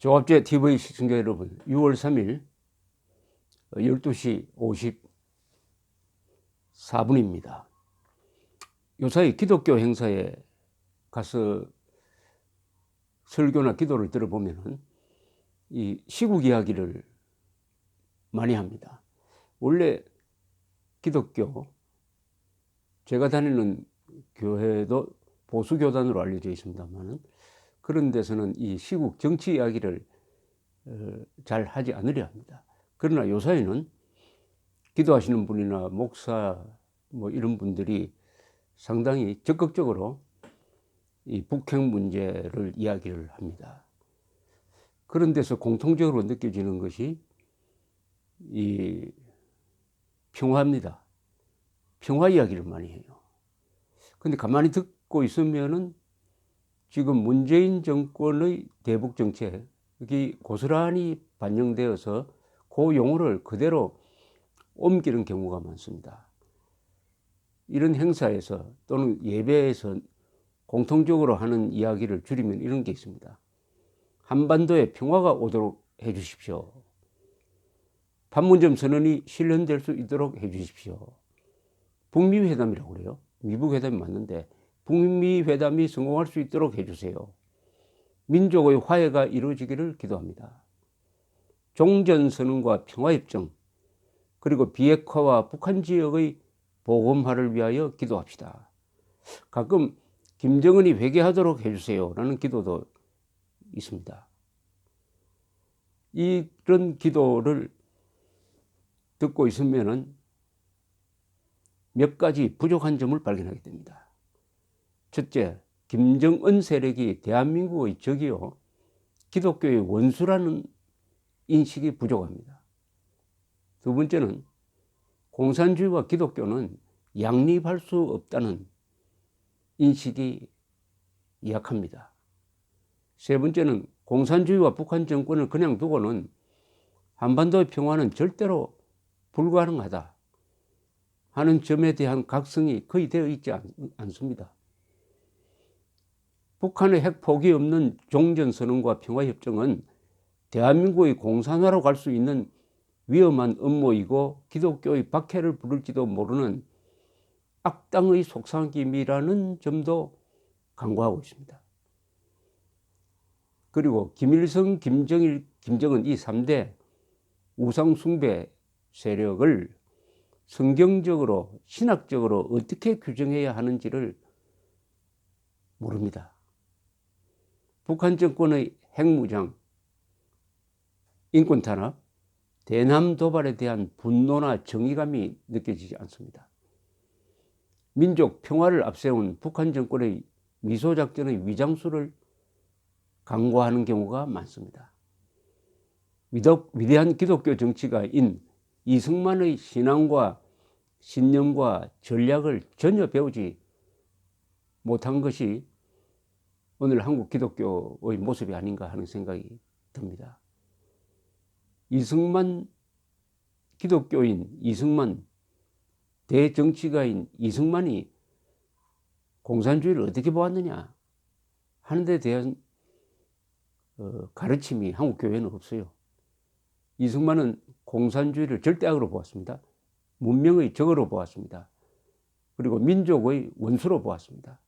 조합제 TV 시청자 여러분, 6월 3일 12시 54분입니다. 요사이 기독교 행사에 가서 설교나 기도를 들어보면 이 시국 이야기를 많이 합니다. 원래 기독교, 제가 다니는 교회도 보수교단으로 알려져 있습니다만 그런 데서는 이 시국 정치 이야기를 잘 하지 않으려 합니다. 그러나 요사이는 기도하시는 분이나 목사 뭐 이런 분들이 상당히 적극적으로 이 북핵 문제를 이야기를 합니다. 그런 데서 공통적으로 느껴지는 것이 이 평화입니다. 평화 이야기를 많이 해요. 근데 가만히 듣고 있으면은 지금 문재인 정권의 대북 정책이 고스란히 반영되어서 그 용어를 그대로 옮기는 경우가 많습니다. 이런 행사에서 또는 예배에서 공통적으로 하는 이야기를 줄이면 이런 게 있습니다. 한반도에 평화가 오도록 해 주십시오. 판문점 선언이 실현될 수 있도록 해 주십시오. 북미 회담이라고 그래요. 미국 회담이 맞는데 북미 회담이 성공할 수 있도록 해주세요. 민족의 화해가 이루어지기를 기도합니다. 종전선언과 평화협정, 그리고 비핵화와 북한 지역의 보건화를 위하여 기도합시다. 가끔 김정은이 회개하도록 해주세요 라는 기도도 있습니다. 이런 기도를 듣고 있으면 몇 가지 부족한 점을 발견하게 됩니다. 첫째, 김정은 세력이 대한민국의 적이요 기독교의 원수라는 인식이 부족합니다. 두 번째는 공산주의와 기독교는 양립할 수 없다는 인식이 약합니다. 세 번째는 공산주의와 북한 정권을 그냥 두고는 한반도의 평화는 절대로 불가능하다 하는 점에 대한 각성이 거의 되어 있지 않습니다. 북한의 핵 포기 없는 종전선언과 평화협정은 대한민국의 공산화로 갈 수 있는 위험한 음모이고 기독교의 박해를 부를지도 모르는 악당의 속삭임이라는 점도 강조하고 있습니다. 그리고 김일성, 김정일, 김정은 이 3대 우상숭배 세력을 성경적으로 신학적으로 어떻게 규정해야 하는지를 모릅니다. 북한 정권의 핵무장, 인권탄압, 대남 도발에 대한 분노나 정의감이 느껴지지 않습니다. 민족 평화를 앞세운 북한 정권의 미소작전의 위장수를 강조하는 경우가 많습니다. 위대한 기독교 정치가인 이승만의 신앙과 신념과 전략을 전혀 배우지 못한 것이 오늘 한국 기독교의 모습이 아닌가 하는 생각이 듭니다. 이승만 기독교인 이승만 대정치가인 이승만이 공산주의를 어떻게 보았느냐 하는 데 대한 가르침이 한국 교회는 없어요. 이승만은 공산주의를 절대악으로 보았습니다. 문명의 적으로 보았습니다. 그리고 민족의 원수로 보았습니다.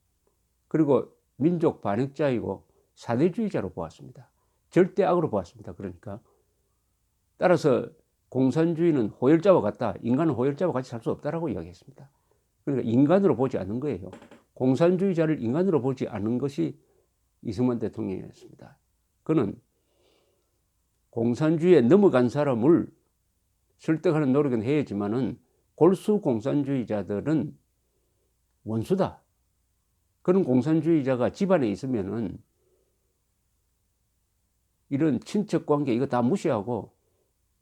그리고 민족 반역자이고 사대주의자로 보았습니다. 절대악으로 보았습니다. 그러니까 따라서 공산주의는 호열자와 같다. 인간은 호열자와 같이 살 수 없다라고 이야기했습니다. 그러니까 인간으로 보지 않는 거예요. 공산주의자를 인간으로 보지 않는 것이 이승만 대통령이었습니다. 그는 공산주의에 넘어간 사람을 설득하는 노력은 해야지만은 골수 공산주의자들은 원수다. 그런 공산주의자가 집안에 있으면은 이런 친척 관계 이거 다 무시하고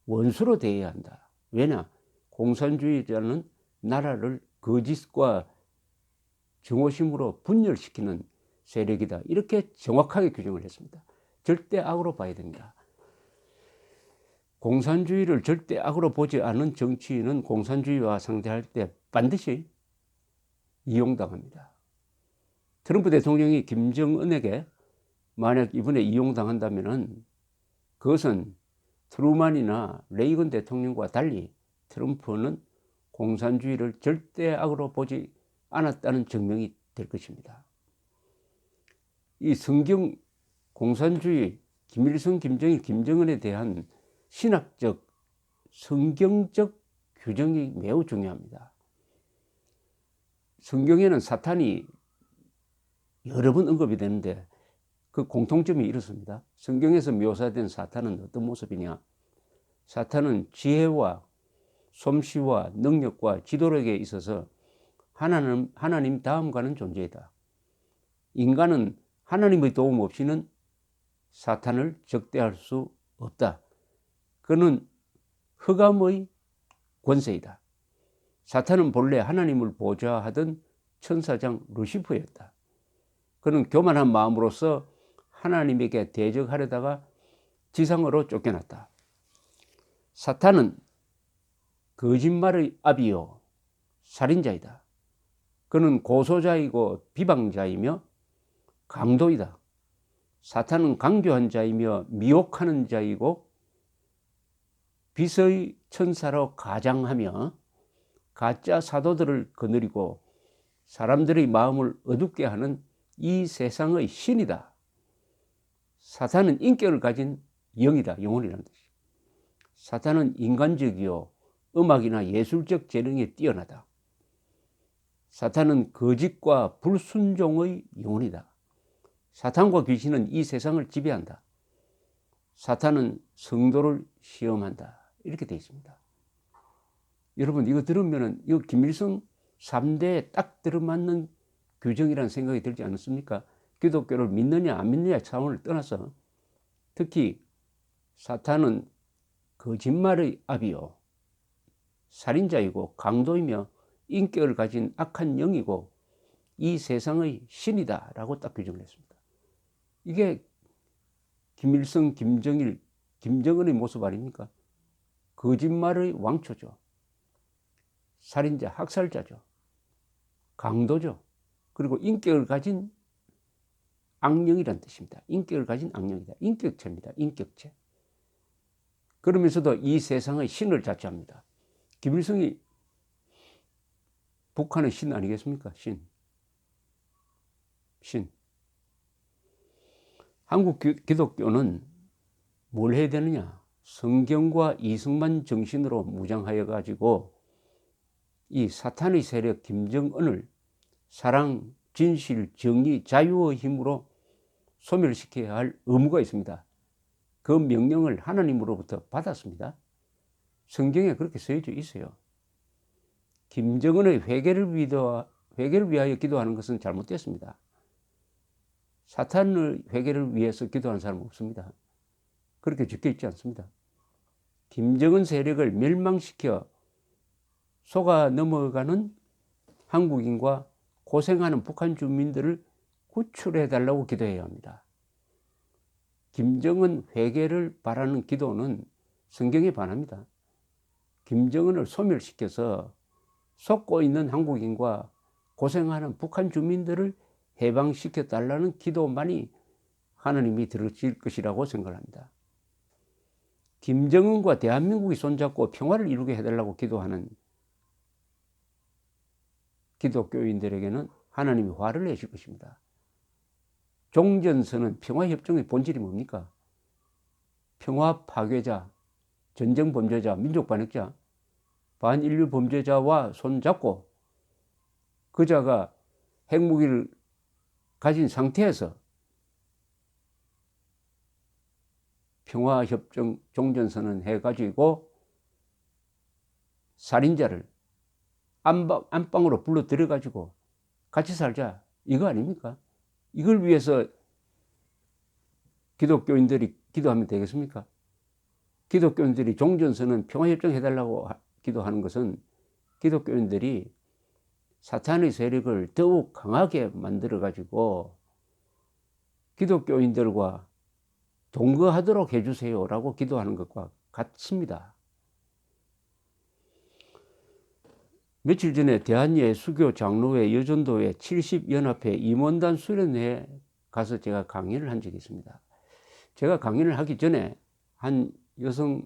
원수로 대해야 한다. 왜냐? 공산주의자는 나라를 거짓과 정오심으로 분열시키는 세력이다. 이렇게 정확하게 규정을 했습니다. 절대 악으로 봐야 됩니다. 공산주의를 절대 악으로 보지 않은 정치인은 공산주의와 상대할 때 반드시 이용당합니다. 트럼프 대통령이 김정은에게 만약 이번에 이용당한다면은 그것은 트루만이나 레이건 대통령과 달리 트럼프는 공산주의를 절대 악으로 보지 않았다는 증명이 될 것입니다. 이 성경 공산주의 김일성, 김정일, 김정은에 대한 신학적, 성경적 규정이 매우 중요합니다. 성경에는 사탄이 여러 번 언급이 되는데 그 공통점이 이렇습니다. 성경에서 묘사된 사탄은 어떤 모습이냐? 사탄은 지혜와 솜씨와 능력과 지도력에 있어서 하나님 다음 가는 존재이다. 인간은 하나님의 도움 없이는 사탄을 적대할 수 없다. 그는 흑암의 권세이다. 사탄은 본래 하나님을 보좌하던 천사장 루시퍼였다. 그는 교만한 마음으로서 하나님에게 대적하려다가 지상으로 쫓겨났다. 사탄은 거짓말의 아비요 살인자이다. 그는 고소자이고 비방자이며 강도이다. 사탄은 강교한 자이며 미혹하는 자이고 빛의 천사로 가장하며 가짜 사도들을 거느리고 사람들의 마음을 어둡게 하는 이 세상의 신이다. 사탄은 인격을 가진 영이다. 영혼이라는 뜻이다. 사탄은 인간적이요 음악이나 예술적 재능에 뛰어나다. 사탄은 거짓과 불순종의 영혼이다. 사탄과 귀신은 이 세상을 지배한다. 사탄은 성도를 시험한다. 이렇게 되어 있습니다. 여러분 이거 들으면 이거 김일성 3대에 딱 들어맞는 규정이라는 생각이 들지 않습니까? 기독교를 믿느냐 안 믿느냐 차원을 떠나서 특히 사탄은 거짓말의 아비요 살인자이고 강도이며 인격을 가진 악한 영이고 이 세상의 신이다 라고 딱 규정을 했습니다. 이게 김일성, 김정일, 김정은의 모습 아닙니까? 거짓말의 왕초죠. 살인자, 학살자죠. 강도죠. 그리고 인격을 가진 악령이란 뜻입니다. 인격을 가진 악령이다. 인격체입니다. 인격체. 그러면서도 이 세상의 신을 자처합니다. 김일성이 북한의 신 아니겠습니까? 신. 한국 기독교는 뭘 해야 되느냐? 성경과 이승만 정신으로 무장하여 가지고 이 사탄의 세력 김정은을 사랑, 진실, 정의, 자유의 힘으로 소멸시켜야 할 의무가 있습니다. 그 명령을 하나님으로부터 받았습니다. 성경에 그렇게 쓰여져 있어요. 김정은의 회개를 위하여 기도하는 것은 잘못됐습니다. 사탄의 회개를 위해서 기도하는 사람은 없습니다. 그렇게 적혀 있지 않습니다. 김정은 세력을 멸망시켜 속아 넘어가는 한국인과 고생하는 북한 주민들을 구출해달라고 기도해야 합니다. 김정은 회개를 바라는 기도는 성경에 반합니다. 김정은을 소멸시켜서 속고 있는 한국인과 고생하는 북한 주민들을 해방시켜달라는 기도만이 하나님이 들으실 것이라고 생각합니다. 김정은과 대한민국이 손잡고 평화를 이루게 해달라고 기도하는 기독교인들에게는 하나님이 화를 내실 것입니다. 종전선언 평화협정의 본질이 뭡니까? 평화 파괴자, 전쟁 범죄자, 민족 반역자, 반인류 범죄자와 손잡고 그자가 핵무기를 가진 상태에서 평화협정 종전선언 해가지고 살인자를 안방으로 불러 들여가지고 같이 살자 이거 아닙니까? 이걸 위해서 기독교인들이 기도하면 되겠습니까? 기독교인들이 종전선언 평화협정 해달라고 기도하는 것은 기독교인들이 사탄의 세력을 더욱 강하게 만들어가지고 기독교인들과 동거하도록 해주세요라고 기도하는 것과 같습니다. 며칠 전에 대한예수교 장로회 여전도회 70연합회 임원단 수련회에 가서 제가 강연을 한 적이 있습니다. 제가 강연을 하기 전에 한 여성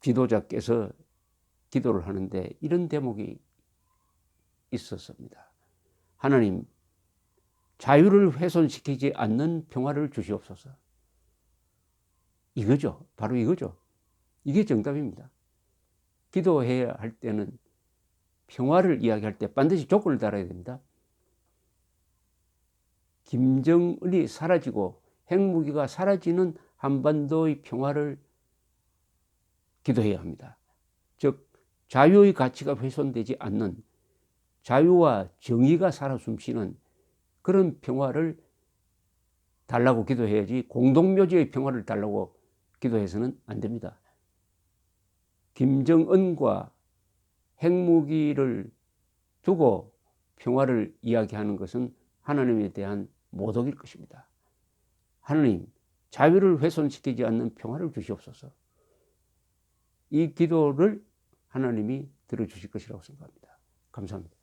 지도자께서 기도를 하는데 이런 대목이 있었습니다. 하나님, 자유를 훼손시키지 않는 평화를 주시옵소서. 이거죠. 바로 이거죠. 이게 정답입니다. 기도해야 할 때는 평화를 이야기할 때 반드시 조건을 달아야 됩니다. 김정은이 사라지고 핵무기가 사라지는 한반도의 평화를 기도해야 합니다. 즉 자유의 가치가 훼손되지 않는, 자유와 정의가 살아 숨쉬는 그런 평화를 달라고 기도해야지 공동묘지의 평화를 달라고 기도해서는 안 됩니다. 김정은과 핵무기를 두고 평화를 이야기하는 것은 하나님에 대한 모독일 것입니다. 하나님, 자유를 훼손시키지 않는 평화를 주시옵소서. 이 기도를 하나님이 들어주실 것이라고 생각합니다. 감사합니다.